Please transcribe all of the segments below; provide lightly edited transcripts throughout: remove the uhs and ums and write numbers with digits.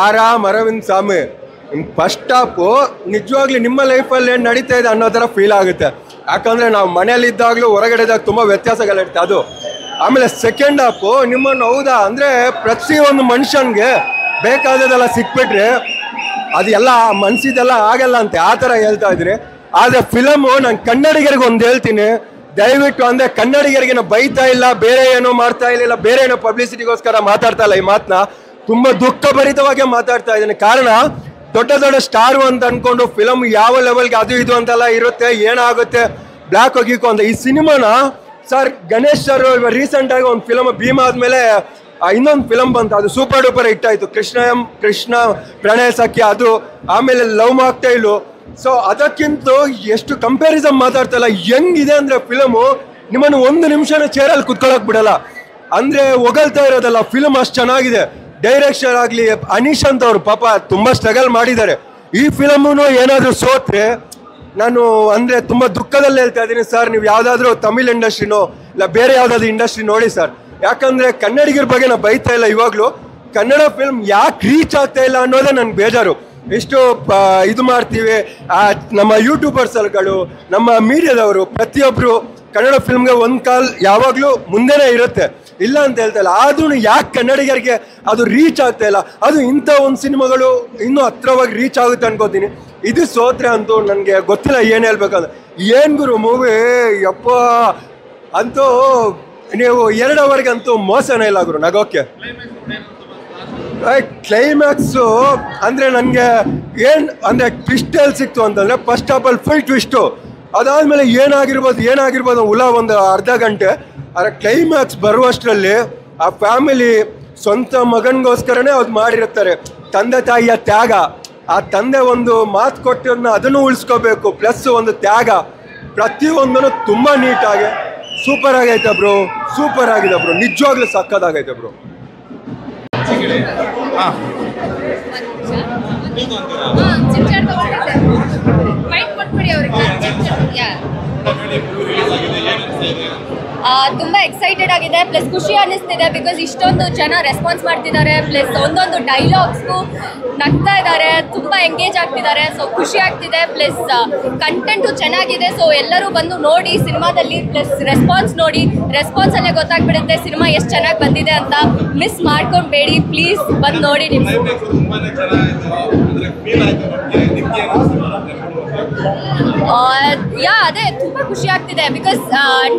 ಆರಾಮ್ ಅರವಿಂದ್ ಸ್ವಾಮಿ first half ನಿಜವಾಗ್ಲೂ ನಿಮ್ಮ ಲೈಫಲ್ಲಿ ಏನು ನಡೀತಾ ಇದೆ ಅನ್ನೋ ಥರ ಫೀಲ್ ಆಗುತ್ತೆ. ಯಾಕಂದರೆ ನಾವು ಮನೇಲಿದ್ದಾಗಲೂ ಹೊರಗಡೆದಾಗ ತುಂಬ ವ್ಯತ್ಯಾಸಗಳಿರುತ್ತೆ ಅದು. ಆಮೇಲೆ ಸೆಕೆಂಡ್ ಹಾಫು ನಿಮ್ಮನ್ನು ಹೌದಾ ಅಂದರೆ ಪ್ರತಿಯೊಂದು ಮನುಷ್ಯನಿಗೆ ಬೇಕಾದದೆಲ್ಲ ಸಿಕ್ಬಿಟ್ರೆ ಅದು ಎಲ್ಲ ಮನಸ್ಸಿದೆಲ್ಲ ಆಗಲ್ಲ ಅಂತೆ ಆ ಥರ ಹೇಳ್ತಾ ಇದ್ರಿ. ಆದರೆ ಫಿಲಮು ನಾನು ಕನ್ನಡಿಗರಿಗೆ ಒಂದು ಹೇಳ್ತೀನಿ, ದಯವಿಟ್ಟು ಅಂದರೆ ಕನ್ನಡಿಗರಿಗೆ ನಾವು ಬೈತಾ ಇಲ್ಲ, ಬೇರೆ ಏನೋ ಮಾಡ್ತಾ ಇಲ್ಲ, ಬೇರೆ ಏನೋ ಪಬ್ಲಿಸಿಟಿಗೋಸ್ಕರ ಮಾತಾಡ್ತಾ ಇಲ್ಲ. ಈ ಮಾತನ್ನ ತುಂಬ ದುಃಖಭರಿತವಾಗಿ ಮಾತಾಡ್ತಾ ಇದ್ದೀನಿ. ಕಾರಣ ದೊಡ್ಡ ದೊಡ್ಡ ಸ್ಟಾರು ಅಂತ ಅಂದ್ಕೊಂಡು ಫಿಲಮ್ ಯಾವ ಲೆವೆಲ್ಗೆ ಅದು ಇದು ಅಂತೆಲ್ಲ ಇರುತ್ತೆ, ಏನಾಗುತ್ತೆ ಬ್ಲ್ಯಾಕ್ ಹೋಗಿಕೋ ಅಂತ. ಈ ಸಿನಿಮಾನ ಸರ್ ಗಣೇಶ್ ಸರ್ ರೀಸೆಂಟಾಗಿ ಒಂದು ಫಿಲಮ್ ಭೀಮ್ ಆದಮೇಲೆ ಇನ್ನೊಂದು ಫಿಲಮ್ ಬಂತು, ಅದು ಸೂಪರ್ ಡೂಪರ್ ಹಿಟ್ ಆಯಿತು, ಕೃಷ್ಣ ಪ್ರಣಯ ಸಖ್ಯ ಅದು. ಆಮೇಲೆ ಲವ್ ಮಾಕ್ಟೈಲು. ಸೊ ಅದಕ್ಕಿಂತ ಎಷ್ಟು ಕಂಪ್ಯಾರಿಸನ್ ಮಾತಾಡ್ತಲ್ಲ, ಹೆಂಗಿದೆ ಅಂದರೆ ಫಿಲಮು ನಿಮ್ಮನ್ನು ಒಂದು ನಿಮಿಷನ ಚೇರಲ್ಲಿ ಕುತ್ಕೊಳ್ಳೋಕೆ ಬಿಡಲ್ಲ. ಅಂದರೆ ಹೊಗಳ್ತಾ ಇರೋದಲ್ಲ, ಫಿಲಮ್ ಅಷ್ಟು ಚೆನ್ನಾಗಿದೆ. ಡೈರೆಕ್ಷನ್ ಆಗಲಿ ಅನೀಶ್ ಅಂತ ಅವರು ಪಾಪ ತುಂಬ ಸ್ಟ್ರಗಲ್ ಮಾಡಿದ್ದಾರೆ. ಈ ಫಿಲಮು ಏನಾದರೂ ಸೋತ್ರೆ ನಾನು ಅಂದರೆ ತುಂಬ ದುಃಖದಲ್ಲಿ ಹೇಳ್ತಾ ಇದ್ದೀನಿ ಸರ್. ನೀವು ಯಾವುದಾದ್ರೂ ತಮಿಳ್ ಇಂಡಸ್ಟ್ರಿನೋ ಇಲ್ಲ ಬೇರೆ ಯಾವುದಾದ್ರೂ ಇಂಡಸ್ಟ್ರಿ ನೋಡಿ ಸರ್. ಯಾಕಂದರೆ ಕನ್ನಡಿಗರ ಬಗ್ಗೆ ನಾವು ಬೈತಾ ಇಲ್ಲ, ಇವಾಗಲೂ ಕನ್ನಡ ಫಿಲ್ಮ್ ಯಾಕೆ ರೀಚ್ ಆಗ್ತಾ ಇಲ್ಲ ಅನ್ನೋದೇ ನನಗೆ ಬೇಜಾರು. ಎಷ್ಟು ಇದು ಮಾಡ್ತೀವಿ, ನಮ್ಮ ಯೂಟ್ಯೂಬರ್ಸ್ಗಳು, ನಮ್ಮ ಮೀಡಿಯಾದವರು ಪ್ರತಿಯೊಬ್ಬರು ಕನ್ನಡ ಫಿಲ್ಮ್ಗೆ ಒಂದು ಕಾಲ್ ಯಾವಾಗಲೂ ಮುಂದೆನೇ ಇರುತ್ತೆ, ಇಲ್ಲ ಅಂತ ಹೇಳ್ತಾ ಇಲ್ಲ. ಆದ್ರೂ ಯಾಕೆ ಕನ್ನಡಿಗರಿಗೆ ಅದು ರೀಚ್ ಆಗ್ತಾ ಇಲ್ಲ? ಅದು ಇಂಥ ಒಂದು ಸಿನಿಮಾಗಳು ಇನ್ನೂ ಹತ್ರವಾಗಿ ರೀಚ್ ಆಗುತ್ತೆ ಅನ್ಕೋತೀನಿ. ಇದು ಸೋತ್ರೆ ಅಂತೂ ನನಗೆ ಗೊತ್ತಿಲ್ಲ ಏನು ಹೇಳ್ಬೇಕಂದ್ರೆ. ಏನು ಗುರು ಮೂವಿ ಯಪ್ಪ ಅಂತೂ ನೀವು 2 ಅವರ್ಗಂತೂ ಮೋಸನೇ ಇಲ್ಲ ಗುರು ನಗೋಕ್ಕೆ. ಕ್ಲೈಮ್ಯಾಕ್ಸು ಅಂದರೆ ನನಗೆ ಏನು ಅಂದರೆ ಟ್ವಿಸ್ಟಲ್ಲಿ ಸಿಕ್ತು ಅಂತಂದರೆ ಫಸ್ಟ್ ಹಾಫಲ್ಲಿ ಫುಲ್ ಟ್ವಿಸ್ಟು, ಅದಾದಮೇಲೆ ಏನಾಗಿರ್ಬೋದು ಹುಳ ಒಂದು ಅರ್ಧ ಗಂಟೆ. ಆದರೆ ಕ್ಲೈಮ್ಯಾಕ್ಸ್ ಬರುವಷ್ಟರಲ್ಲಿ ಆ ಫ್ಯಾಮಿಲಿ ಸ್ವಂತ ಮಗನಿಗೋಸ್ಕರನೇ ಅದು ಮಾಡಿರುತ್ತಾರೆ. ತಂದೆ ತಾಯಿಯ ತ್ಯಾಗ, ಆ ತಂದೆ ಒಂದು ಮಾತು ಕೊಟ್ಟನ್ನ ಅದನ್ನು ಉಳಿಸ್ಕೋಬೇಕು, ಪ್ಲಸ್ ಒಂದು ತ್ಯಾಗ, ಪ್ರತಿಯೊಂದನ್ನು ತುಂಬ ನೀಟಾಗಿ ಸೂಪರ್ ಆಗೈತೆ ಬ್ರೋ, ಸೂಪರ್ ಆಗಿದೆ ಬ್ರೋ, ನಿಜವಾಗ್ಲೂ ಸಕ್ಕತ್ತಾಗೈತೆ ಬ್ರೋ. ತುಂಬ ಎಕ್ಸೈಟೆಡ್ ಆಗಿದೆ, ಪ್ಲಸ್ ಖುಷಿ ಅನ್ನಿಸ್ತಿದೆ. ಬಿಕಾಸ್ ಇಷ್ಟೊಂದು ಜನ ರೆಸ್ಪಾನ್ಸ್ ಮಾಡ್ತಿದ್ದಾರೆ, ಪ್ಲಸ್ ಒಂದೊಂದು ಡೈಲಾಗ್ಸ್ಗೂ ನಗ್ತಾ ಇದ್ದಾರೆ, ತುಂಬ ಎಂಗೇಜ್ ಆಗ್ತಿದ್ದಾರೆ. ಸೊ ಖುಷಿ ಆಗ್ತಿದೆ, ಪ್ಲಸ್ ಕಂಟೆಂಟು ಚೆನ್ನಾಗಿದೆ. ಸೊ ಎಲ್ಲರೂ ಬಂದು ನೋಡಿ ಸಿನಿಮಾದಲ್ಲಿ, ಪ್ಲಸ್ ರೆಸ್ಪಾನ್ಸ್ ನೋಡಿ, ರೆಸ್ಪಾನ್ಸಲ್ಲೇ ಗೊತ್ತಾಗ್ಬಿಡುತ್ತೆ ಸಿನಿಮಾ ಎಷ್ಟು ಚೆನ್ನಾಗಿ ಬಂದಿದೆ ಅಂತ. ಮಿಸ್ ಮಾಡ್ಕೊಂಡ್ಬೇಡಿ, ಪ್ಲೀಸ್ ಬಂದು ನೋಡಿ. ಅದೇ ತುಂಬ ಖುಷಿ ಆಗ್ತಿದೆ. ಬಿಕಾಸ್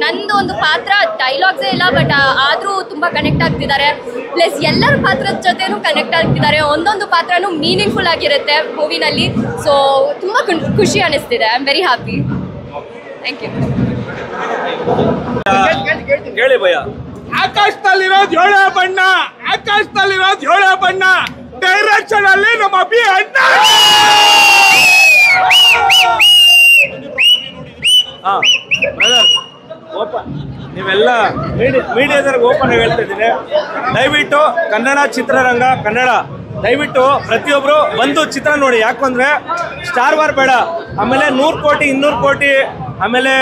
ನಂದು ಒಂದು ಪಾತ್ರ ಡೈಲಾಗ್ಸೇ ಇಲ್ಲ, ಬಟ್ ಆದರೂ ತುಂಬ ಕನೆಕ್ಟ್ ಆಗ್ತಿದ್ದಾರೆ. ಪ್ಲಸ್ ಎಲ್ಲರ ಪಾತ್ರದ ಜೊತೆನೂ ಕನೆಕ್ಟ್ ಆಗ್ತಿದ್ದಾರೆ, ಒಂದೊಂದು ಪಾತ್ರನೂ ಮೀನಿಂಗ್ಫುಲ್ ಆಗಿರುತ್ತೆ ಮೂವಿನಲ್ಲಿ. ಸೊ ತುಂಬ ಖುಷಿ ಅನ್ನಿಸ್ತಿದೆ. I am very happy. Thank you. ಹೇಳಿ ಭಯ. ಆಕಾಶದಲ್ಲಿರೋದು ಏಳೇ ಬಣ್ಣ, ಆಕಾಶದಲ್ಲಿರೋದು ಏಳೇ ಬಣ್ಣ, ಡೈರೆಕ್ಷನ್ ಅಲ್ಲಿ ನಮ್ಮ ಅಭಿ ಅಣ್ಣ. ನೀವೆಲ್ಲ ಮೀಡಿಯಾದವ್ರಿಗೆ ಓಪನ್ ಆಗಿ ಹೇಳ್ತಾ ಇದ್ದೀನಿ, ದಯವಿಟ್ಟು ಕನ್ನಡ ಚಿತ್ರರಂಗ, ಕನ್ನಡ ದಯವಿಟ್ಟು ಪ್ರತಿಯೊಬ್ಬರು ಬಂದು ಚಿತ್ರ ನೋಡಿ. ಯಾಕಂದ್ರೆ ಸ್ಟಾರ್ ವಾರ್ ಬೇಡ, ಆಮೇಲೆ 100 ಕೋಟಿ 200 ಕೋಟಿ ಆಮೇಲೆ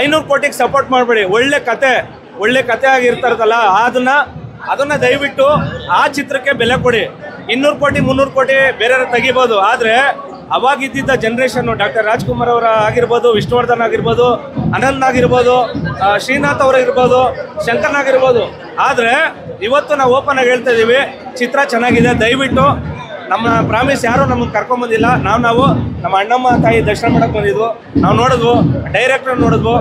500 ಕೋಟಿಗೆ ಸಪೋರ್ಟ್ ಮಾಡಬೇಡಿ. ಒಳ್ಳೆ ಕತೆ ಆಗಿರ್ತಾರಲ್ಲ ಅದನ್ನ ದಯವಿಟ್ಟು ಆ ಚಿತ್ರಕ್ಕೆ ಬೆಲೆ ಕೊಡಿ. 200 ಕೋಟಿ 300 ಕೋಟಿ ಬೇರೆ ತೆಗಿಬೋದು, ಆದರೆ ಅವಾಗಿದ್ದ ಜನ್ರೇಷನ್ನು ಡಾಕ್ಟರ್ ರಾಜ್ಕುಮಾರ್ ಅವರ ಆಗಿರ್ಬೋದು, ವಿಷ್ಣುವರ್ಧನ್ ಆಗಿರ್ಬೋದು, ಅನಂತ್ ಆಗಿರ್ಬೋದು, ಶ್ರೀನಾಥ್ ಅವರಾಗಿರ್ಬೋದು, ಶಂಕರ್ನ ಆಗಿರ್ಬೋದು. ಆದರೆ ಇವತ್ತು ನಾವು ಓಪನ್ ಆಗಿ ಹೇಳ್ತಾ ಇದ್ದೀವಿ, ಚಿತ್ರ ಚೆನ್ನಾಗಿದೆ. ದಯವಿಟ್ಟು ನಮ್ಮ ಪ್ರಾಮಿಸ್ ಯಾರೂ ನಮಗೆ ಕರ್ಕೊಂಬಂದಿಲ್ಲ, ನಾವು ನಮ್ಮ ಅಣ್ಣಮ್ಮ ತಾಯಿ ದರ್ಶನ ಮಾಡೋಕ್ಕೆ ಬಂದಿದ್ವು, ನಾವು ನೋಡಿದ್ವು, ಡೈರೆಕ್ಟರ್ ನೋಡಿದ್ವು.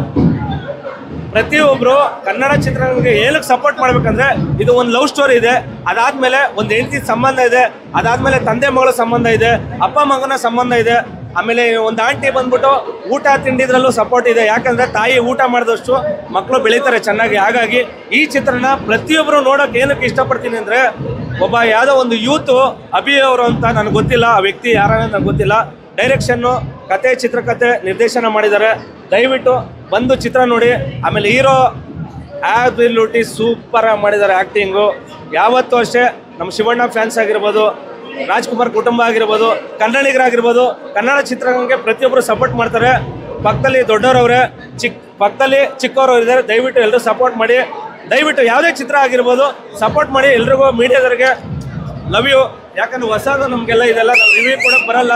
ಪ್ರತಿಯೊಬ್ಬರು ಕನ್ನಡ ಚಿತ್ರರಂಗಕ್ಕೆ ಏನಕ್ಕೆ ಸಪೋರ್ಟ್ ಮಾಡ್ಬೇಕಂದ್ರೆ, ಇದು ಒಂದು ಲವ್ ಸ್ಟೋರಿ ಇದೆ, ಅದಾದಮೇಲೆ ಒಂದು ಹೆಂಡತಿ ಸಂಬಂಧ ಇದೆ, ಅದಾದಮೇಲೆ ತಂದೆ ಮಗಳ ಸಂಬಂಧ ಇದೆ, ಅಪ್ಪ ಮಗನ ಸಂಬಂಧ ಇದೆ, ಆಮೇಲೆ ಒಂದು ಆಂಟಿ ಬಂದ್ಬಿಟ್ಟು ಊಟ ತಿಂಡಿದ್ರಲ್ಲೂ ಸಪೋರ್ಟ್ ಇದೆ. ಯಾಕಂದರೆ ತಾಯಿ ಊಟ ಮಾಡಿದಷ್ಟು ಮಕ್ಕಳು ಬೆಳೀತಾರೆ ಚೆನ್ನಾಗಿ. ಹಾಗಾಗಿ ಈ ಚಿತ್ರನ ಪ್ರತಿಯೊಬ್ಬರು ನೋಡೋಕೆ ಏನಕ್ಕೆ ಇಷ್ಟಪಡ್ತೀನಿ ಅಂದರೆ, ಒಬ್ಬ ಯಾವುದೋ ಒಂದು ಯೂತು ಅಭಿ ಅವರು ಅಂತ ನನಗೆ ಗೊತ್ತಿಲ್ಲ, ಆ ವ್ಯಕ್ತಿ ಯಾರನ್ನ ನನಗೆ ಗೊತ್ತಿಲ್ಲ, ಡೈರೆಕ್ಷನ್ನು, ಕತೆ, ಚಿತ್ರಕಥೆ, ನಿರ್ದೇಶನ ಮಾಡಿದ್ದಾರೆ. ದಯವಿಟ್ಟು ಬಂದು ಚಿತ್ರ ನೋಡಿ. ಆಮೇಲೆ ಹೀರೋ ಆ್ಯಬಿಲಿಟಿ ಸೂಪರಾಗಿ ಮಾಡಿದ್ದಾರೆ, ಆ್ಯಕ್ಟಿಂಗು. ಯಾವತ್ತೂ ಅಷ್ಟೇ ನಮ್ಮ ಶಿವಣ್ಣ ಫ್ಯಾನ್ಸ್ ಆಗಿರ್ಬೋದು, ರಾಜ್ಕುಮಾರ್ ಕುಟುಂಬ ಆಗಿರ್ಬೋದು, ಕನ್ನಡಿಗರಾಗಿರ್ಬೋದು, ಕನ್ನಡ ಚಿತ್ರರಂಗಕ್ಕೆ ಪ್ರತಿಯೊಬ್ಬರು ಸಪೋರ್ಟ್ ಮಾಡ್ತಾರೆ. ಪಕ್ಕದಲ್ಲಿ ದೊಡ್ಡವರವ್ರೆ, ಪಕ್ಕದಲ್ಲಿ ಚಿಕ್ಕವರು ಇದ್ದಾರೆ. ದಯವಿಟ್ಟು ಎಲ್ಲರೂ ಸಪೋರ್ಟ್ ಮಾಡಿ. ದಯವಿಟ್ಟು ಯಾವುದೇ ಚಿತ್ರ ಆಗಿರ್ಬೋದು ಸಪೋರ್ಟ್ ಮಾಡಿ. ಎಲ್ರಿಗೂ ಮೀಡಿಯಾದವ್ರಿಗೆ ಲವ್ ಯು. ಯಾಕಂದ್ರೆ ಹೊಸದು ನಮಗೆಲ್ಲ ಇದೆಲ್ಲ ನಾವು ರಿವ್ಯೂ ಕೊಡೋಕೆ ಬರಲ್ಲ.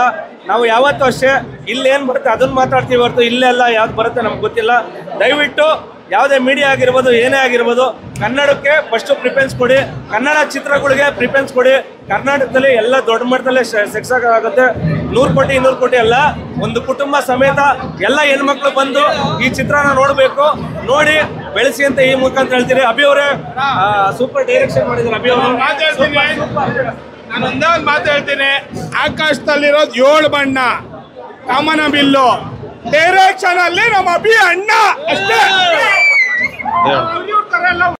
ನಾವು ಯಾವತ್ತೂ ಅಷ್ಟೇ ಇಲ್ಲೇನು ಬರುತ್ತೆ ಅದನ್ನು ಮಾತಾಡ್ತೀವಿ ಹೊರತು ಇಲ್ಲೆಲ್ಲ ಯಾವ್ದು ಬರುತ್ತೆ ನಮ್ಗೆ ಗೊತ್ತಿಲ್ಲ. ದಯವಿಟ್ಟು ಯಾವುದೇ ಮೀಡಿಯಾ ಆಗಿರ್ಬೋದು ಏನೇ ಆಗಿರ್ಬೋದು ಕನ್ನಡಕ್ಕೆ ಫಸ್ಟು ಪ್ರಿಫರೆನ್ಸ್ ಕೊಡಿ, ಕನ್ನಡ ಚಿತ್ರಗಳಿಗೆ ಪ್ರಿಫರೆನ್ಸ್ ಕೊಡಿ. ಕರ್ನಾಟಕದಲ್ಲಿ ಎಲ್ಲ ದೊಡ್ಡ ಮಟ್ಟದಲ್ಲೇ ಸಕ್ಸಸ್ ಆಗುತ್ತೆ. 100 ಕೋಟಿ 200 ಕೋಟಿ ಅಲ್ಲ, ಒಂದು ಕುಟುಂಬ ಸಮೇತ ಎಲ್ಲ ಹೆಣ್ಮಕ್ಳು ಬಂದು ಈ ಚಿತ್ರನ ನೋಡಬೇಕು, ನೋಡಿ ಬೆಳೆಸಿ ಅಂತ ಈ ಮುಖಾಂತರ ಹೇಳ್ತೀರಿ. ಅಭಿ ಅವರೇ ಸೂಪರ್ ಡೈರೆಕ್ಷನ್ ಮಾಡಿದ್ದಾರೆ. ಅಭಿ ಅವರು ನಾನು ಒಂದೊಂದು ಮಾತು ಹೇಳ್ತೀನಿ. ಆಕಾಶದಲ್ಲಿರೋದು 7 ಬಣ್ಣ, ಕಾಮನ ಬಿಲ್ಲು, ಡೈರೆಕ್ಷನ್ ಅಲ್ಲಿ ನಮ್ಮ ಅಭಿ ಅಣ್ಣ ಅಷ್ಟೇ.